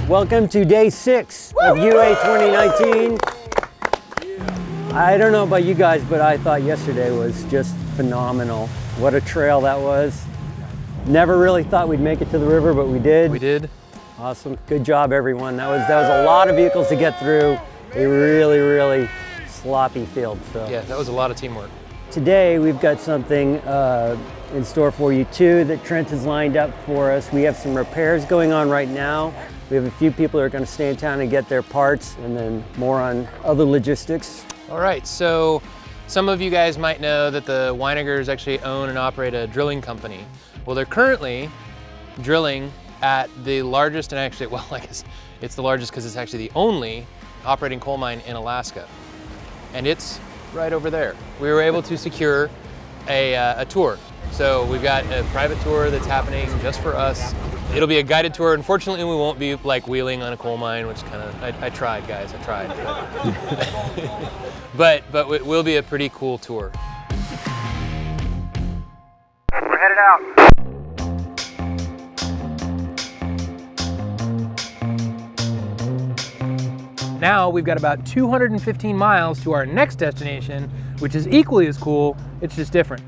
Welcome to day 6 of UA 2019. I don't know about you guys, but I thought yesterday was just phenomenal. What a trail that was. Never really thought we'd make it to the river, but we did. We did. Awesome. Good job, everyone. That was a lot of vehicles to get through a really sloppy field. So Yeah, that was a lot of teamwork. today we've got something in store for you too that Trent has lined up for us. We have some repairs going on right now. We have a few people that are going to stay in town and get their parts, and then more on other logistics. All right, so some of you guys might know that the Weinigers actually own and operate a drilling company. Well, they're currently drilling at the largest, and actually, well, I guess it's the largest because it's actually the only operating coal mine in Alaska. And it's right over there. We were able to secure a tour. So we've got a private tour that's happening just for us. It'll be a guided tour. Unfortunately, we won't be like wheeling on a coal mine, which kind of, I tried, guys, I tried. But it will be a pretty cool tour. We're headed out. Now we've got about 215 miles to our next destination, which is equally as cool, it's just different.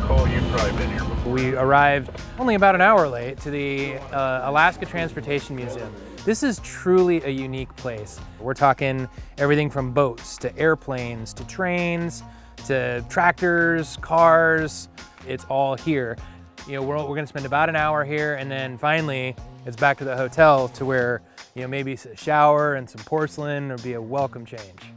Cole, you've probably been here before. We arrived only about an hour late to the Alaska Transportation Museum. This is truly a unique place. We're talking everything from boats to airplanes to trains to tractors, cars. It's all here. You know, we're gonna spend about an hour here, and then finally it's back to the hotel to where, you know, maybe a shower and some porcelain would be a welcome change.